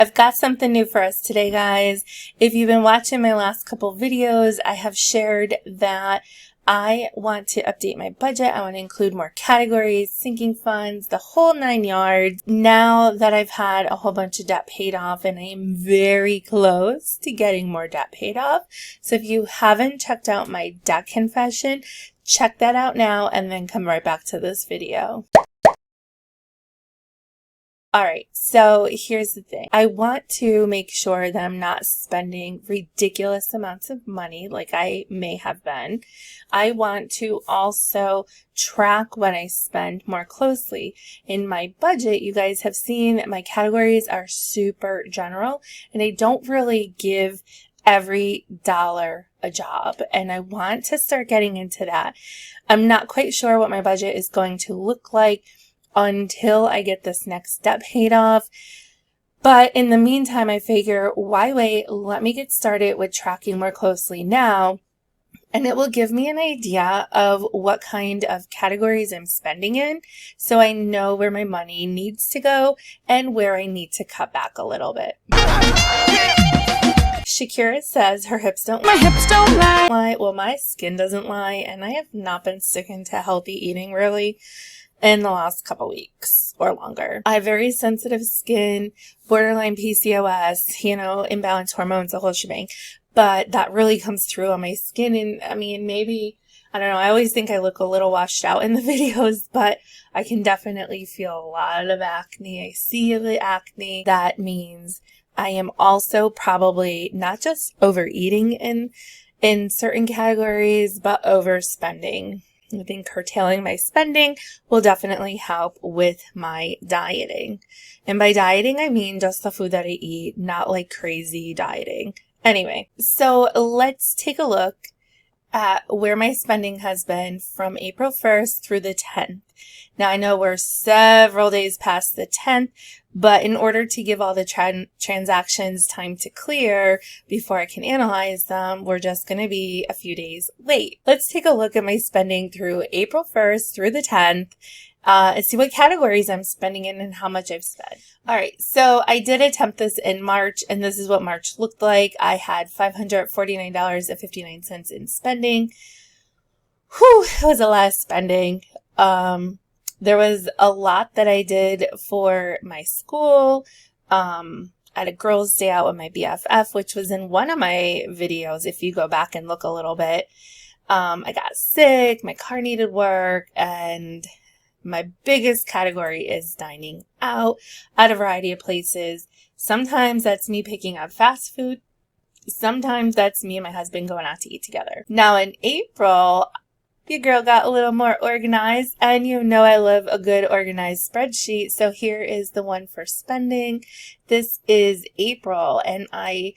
I've got something new for us today, guys. If you've been watching my last couple videos, I have shared that I want to update my budget. I want to include more categories, sinking funds, the whole 9 yards. Now that I've had a whole bunch of debt paid off and I am very close to getting more debt paid off. So if you haven't checked out my debt confession, check that out now and then come right back to this video. All right, so here's the thing. I want to make sure that I'm not spending ridiculous amounts of money like I may have been. I want to also track what I spend more closely. In my budget, you guys have seen that my categories are super general and I don't really give every dollar a job, and I want to start getting into that. I'm not quite sure what my budget is going to look like until I get this next debt paid off. But in the meantime, I figure, why wait? Let me get started with tracking more closely now. And it will give me an idea of what kind of categories I'm spending in, so I know where my money needs to go and where I need to cut back a little bit. Shakira says her hips don't lie. My hips don't lie. Well, my skin doesn't lie, and I have not been sticking to healthy eating really in the last couple weeks or longer. I have very sensitive skin, borderline PCOS, imbalanced hormones, the whole shebang. But that really comes through on my skin. And I mean, maybe, I don't know, I always think I look a little washed out in the videos, but I can definitely feel a lot of acne. I see the acne. That means I am also probably not just overeating in certain categories, but overspending. I think curtailing my spending will definitely help with my dieting. And by dieting, I mean just the food that I eat, not like crazy dieting. Anyway, so let's take a look at where my spending has been from April 1st through the 10th. Now, I know we're several days past the 10th, but in order to give all the transactions time to clear before I can analyze them, we're just going to be a few days late. Let's take a look at my spending through April 1st through the 10th and see what categories I'm spending in and how much I've spent. All right, so I did attempt this in March, and this is what March looked like. I had $549.59 in spending. Whew, it was a lot of spending. There was a lot that I did for my school. I had a girls' day out with my BFF, which was in one of my videos. If you go back and look a little bit, I got sick, my car needed work, and my biggest category is dining out at a variety of places. Sometimes that's me picking up fast food. Sometimes that's me and my husband going out to eat together. Now in April, your girl got a little more organized, and I love a good organized spreadsheet. So here is the one for spending. This is April, and I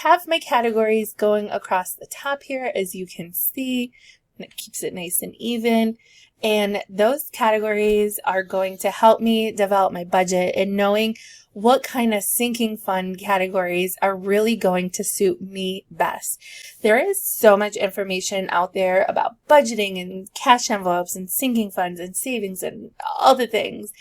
have my categories going across the top here, as you can see, and it keeps it nice and even. And those categories are going to help me develop my budget and knowing what kind of sinking fund categories are really going to suit me best. There is so much information out there about budgeting and cash envelopes and sinking funds and savings and all the things.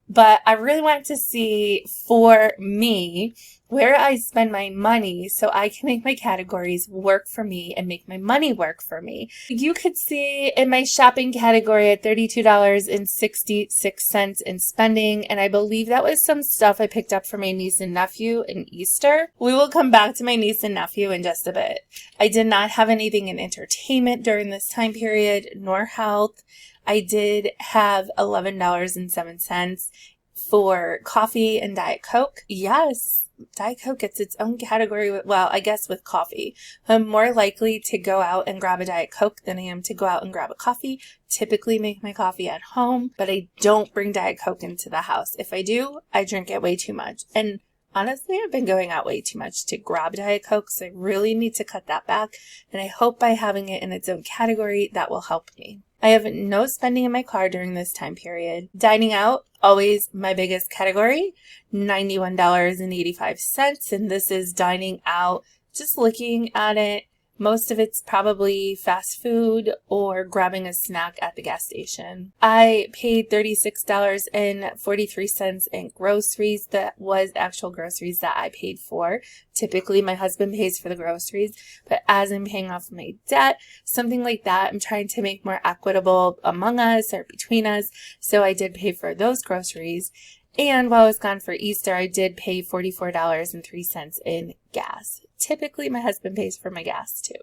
But I really want to see for me where I spend my money so I can make my categories work for me and make my money work for me. You could see in my shopping category at $32.66 in spending, and I believe that was some stuff I picked up for my niece and nephew in Easter. We will come back to my niece and nephew in just a bit. I did not have anything in entertainment during this time period, nor health. I did have $11.07 for coffee and Diet Coke. Yes, Diet Coke gets its own category. Well, I guess with coffee. I'm more likely to go out and grab a Diet Coke than I am to go out and grab a coffee. Typically make my coffee at home, but I don't bring Diet Coke into the house. If I do, I drink it way too much. And honestly, I've been going out way too much to grab Diet Coke, so I really need to cut that back. And I hope by having it in its own category, that will help me. I have no spending in my car during this time period. Dining out, always my biggest category, $91.85. And this is dining out, just looking at it Most of it's probably fast food or grabbing a snack at the gas station. I paid $36.43 in groceries. That was actual groceries that I paid for. Typically, my husband pays for the groceries, but as I'm paying off my debt, something like that, I'm trying to make more equitable among us or between us. So I did pay for those groceries. And while I was gone for Easter, I did pay $44.03 in gas. Typically, my husband pays for my gas too.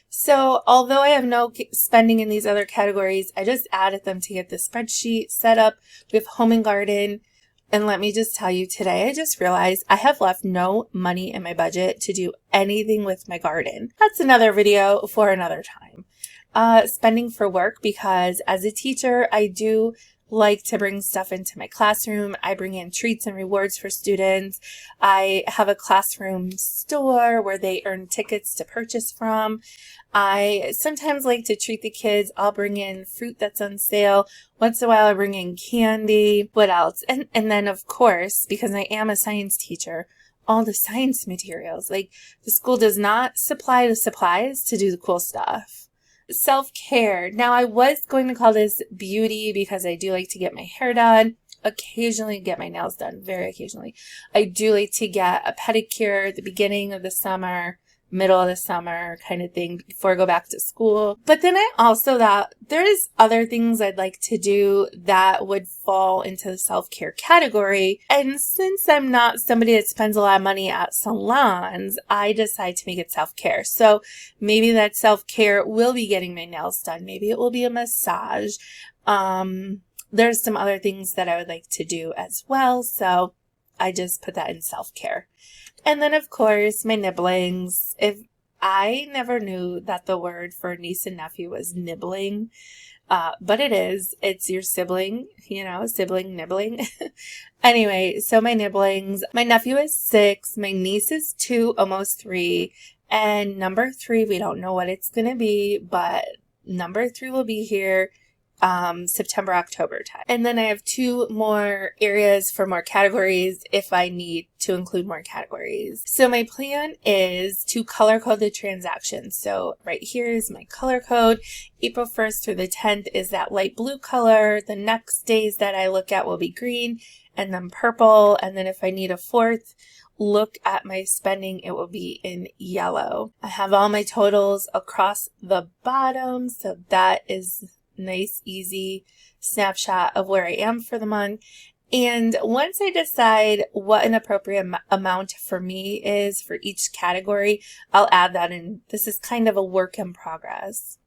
So although I have no spending in these other categories, I just added them to get the spreadsheet set up. We have home and garden. And let me just tell you, today I just realized I have left no money in my budget to do anything with my garden. That's another video for another time. Spending for work, because as a teacher, I do like to bring stuff into my classroom. I bring in treats and rewards for students. I have a classroom store where they earn tickets to purchase from. I sometimes like to treat the kids. I'll bring in fruit that's on sale. Once in a while I bring in candy. What else? And then of course, because I am a science teacher, all the science materials. Like, the school does not supply the supplies to do the cool stuff. Self-care. Now, I was going to call this beauty because I do like to get my hair done, occasionally get my nails done, very occasionally. I do like to get a pedicure at the beginning of the summer, middle of the summer kind of thing before I go back to school. But then I also thought there's other things I'd like to do that would fall into the self-care category. And since I'm not somebody that spends a lot of money at salons, I decide to make it self-care. So maybe that self-care will be getting my nails done. Maybe it will be a massage. There's some other things that I would like to do as well. So I just put that in self-care. And then, of course, my nibblings. If I never knew that the word for niece and nephew was nibbling, but it is. It's your sibling, sibling nibbling. Anyway, so my nibblings. My nephew is 6. My niece is 2, almost 3. And number 3, we don't know what it's going to be, but number 3 will be here September, October time. And then I have 2 more areas for more categories if I need to include more categories. So my plan is to color code the transactions. So right here is my color code. April 1st through the 10th is that light blue color. The next days that I look at will be green and then purple. And then if I need a 4th look at my spending, it will be in yellow. I have all my totals across the bottom. So that is nice, easy snapshot of where I am for the month. And once I decide what an appropriate amount for me is for each category, I'll add that in. This is kind of a work in progress.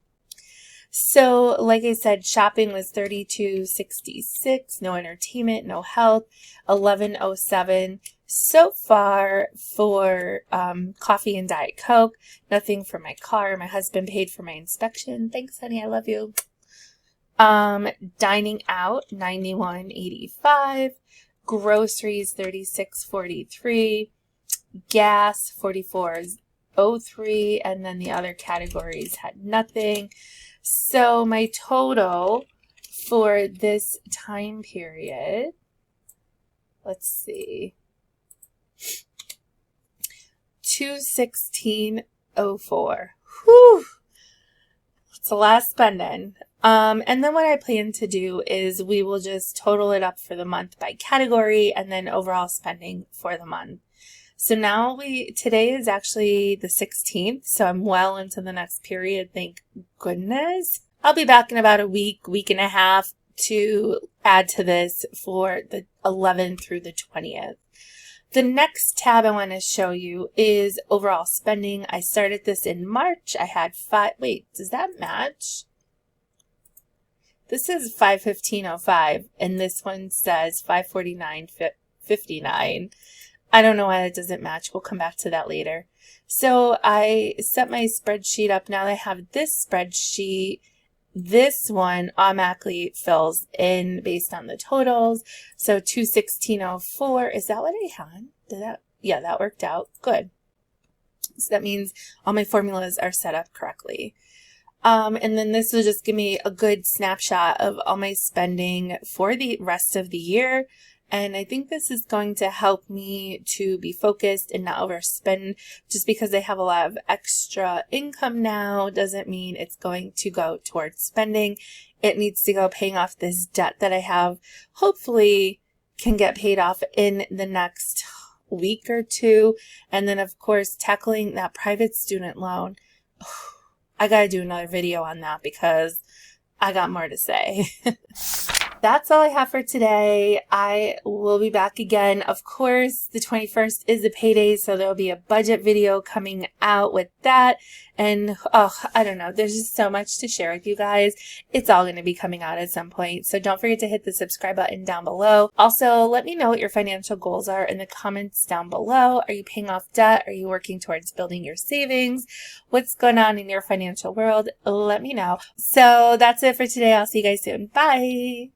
So like I said, shopping was $32.66, no entertainment, no health, $11.07. So far for coffee and Diet Coke, nothing for my car. My husband paid for my inspection. Thanks, honey. I love you. Dining out, $91.85, groceries, $36.43, gas, $44.03, and then the other categories had nothing. So my total for this time period, let's see, $216.04. Whew! It's a lot of spending. And then what I plan to do is we will just total it up for the month by category and then overall spending for the month. So now today is actually the 16th, so I'm well into the next period, thank goodness. I'll be back in about a week and a half to add to this for the 11th through the 20th. The next tab I want to show you is overall spending. I started this in March. I had does that match? This is $515.05, and this one says $549.59. I don't know why that doesn't match. We'll come back to that later. So I set my spreadsheet up. Now that I have this spreadsheet, this one automatically fills in based on the totals. So $216.04, is that what I had? Yeah, that worked out. Good. So that means all my formulas are set up correctly. And then this will just give me a good snapshot of all my spending for the rest of the year. And I think this is going to help me to be focused and not overspend. Just because I have a lot of extra income now doesn't mean it's going to go towards spending. It needs to go paying off this debt that I have. Hopefully can get paid off in the next week or two. And then, of course, tackling that private student loan. I got to do another video on that because I got more to say. That's all I have for today. I will be back again. Of course, the 21st is a payday, so there'll be a budget video coming out with that. And, I don't know. There's just so much to share with you guys. It's all going to be coming out at some point. So don't forget to hit the subscribe button down below. Also, let me know what your financial goals are in the comments down below. Are you paying off debt? Are you working towards building your savings? What's going on in your financial world? Let me know. So that's it for today. I'll see you guys soon. Bye.